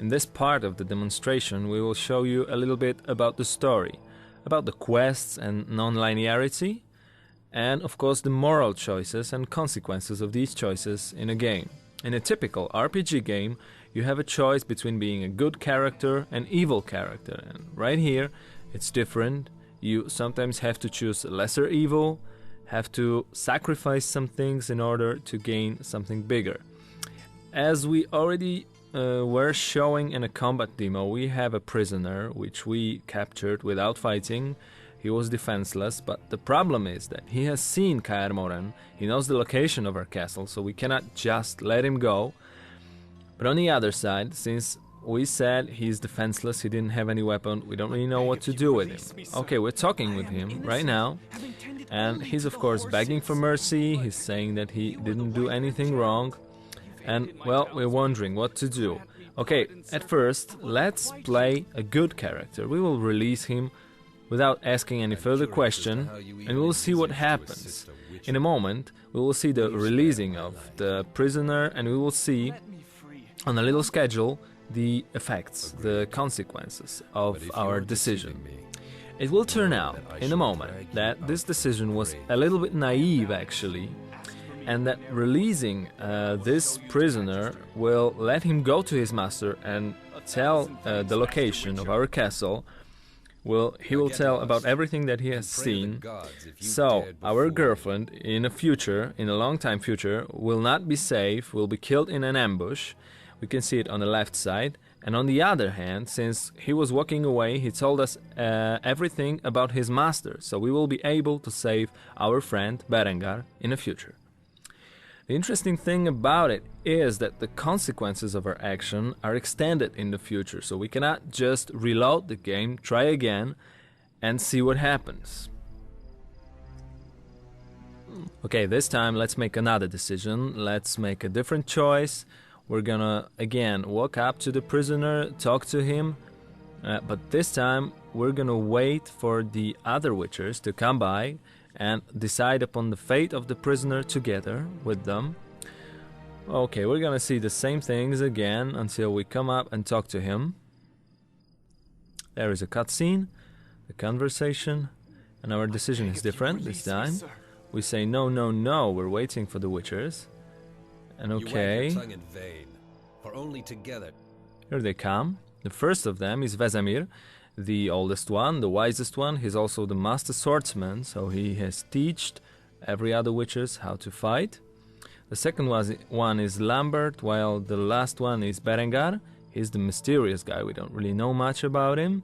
In this part of the demonstration, we will show you a little bit about the story, about the quests and non-linearity, and of course the moral choices and consequences of these choices in a game. In a typical RPG game, you have a choice between being a good character and evil character, and right here it's different. You sometimes have to choose a lesser evil, have to sacrifice some things in order to gain something bigger. As we already were showing in a combat demo, we have a prisoner which we captured without fighting. He was defenseless, but the problem is that he has seen Kaer Morhen, he knows the location of our castle, so we cannot just let him go. But on the other side, since we said he's defenseless, he didn't have any weapon, we don't really know what to do with him. Okay, we're talking with him right now, and he's of course begging for mercy, he's saying that he didn't do anything wrong. And, well, we're wondering what to do. Okay, at first, let's play a good character. We will release him without asking any further question, and we'll see what happens. In a moment, we will see the releasing of the prisoner, and we will see, on a little schedule, the effects, the consequences of our decision. It will turn out, in a moment, that this decision was a little bit naive, actually, and that releasing this prisoner will let him go to his master and tell the location of our castle. He will tell about everything that he has seen. So our girlfriend in a long time future, will not be safe, will be killed in an ambush. We can see it on the left side. And on the other hand, since he was walking away, he told us everything about his master. So we will be able to save our friend Berengar in the future. The interesting thing about it is that the consequences of our action are extended in the future, so we cannot just reload the game, try again, and see what happens. Okay, this time let's make another decision, let's make a different choice. We're gonna, again, walk up to the prisoner, talk to him, but this time we're gonna wait for the other Witchers to come by and decide upon the fate of the prisoner together with them. Okay, we're gonna see the same things again until we come up and talk to him. There is a cutscene, the conversation, and our decision is different this time. We say no, no, no, we're waiting for the Witchers. And okay, here they come. The first of them is Vesemir, the oldest one, the wisest one. He's also the master swordsman, so he has taught every other witches how to fight. The second one is Lambert, while the last one is Berengar. He's the mysterious guy, we don't really know much about him.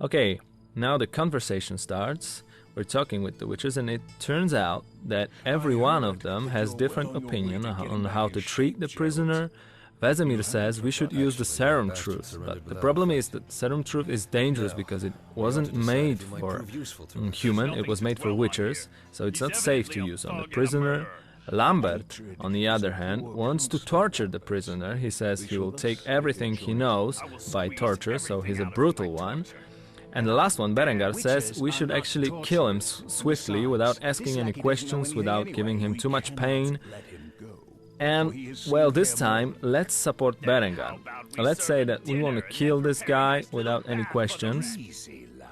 Okay, now the conversation starts. We're talking with the witches, and it turns out that every one of them has different opinion on how to treat the prisoner. Vesemir says we should use the Serum Truth, but the problem is that Serum Truth is dangerous because it wasn't made for human, it was made for witchers, so it's not safe to use on the prisoner. Lambert, on the other hand, wants to torture the prisoner. He says he will take everything he knows by torture, so he's a brutal one. And the last one, Berengar, says we should actually kill him swiftly without asking any questions, without giving him too much pain. And, well, this time, let's support Berengar. Let's say that we want to kill this guy without any questions.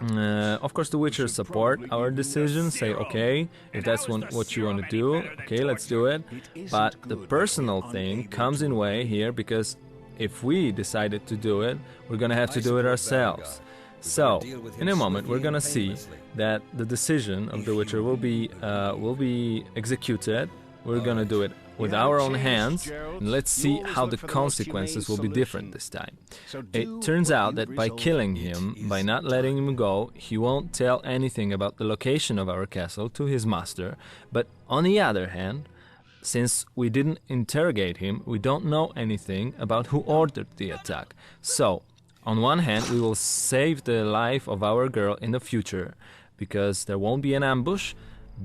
Of course, the Witchers support our decision, say, okay, if that's what you want to do, okay, let's do it. But the personal thing comes in way here, because if we decided to do it, we're gonna have to do it ourselves. So, in a moment, we're gonna see that the decision of the Witcher will be executed. We're gonna do it with our own hands, and let's see how the consequences will be different this time. It turns out that by killing him, by not letting him go, he won't tell anything about the location of our castle to his master, but on the other hand, since we didn't interrogate him, we don't know anything about who ordered the attack. So, on one hand, we will save the life of our girl in the future, because there won't be an ambush,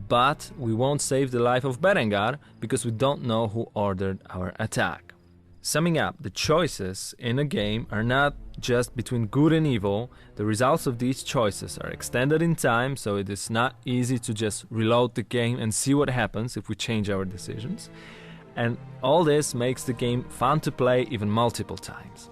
but we won't save the life of Berengar because we don't know who ordered our attack. Summing up, the choices in a game are not just between good and evil. The results of these choices are extended in time, so it is not easy to just reload the game and see what happens if we change our decisions. And all this makes the game fun to play even multiple times.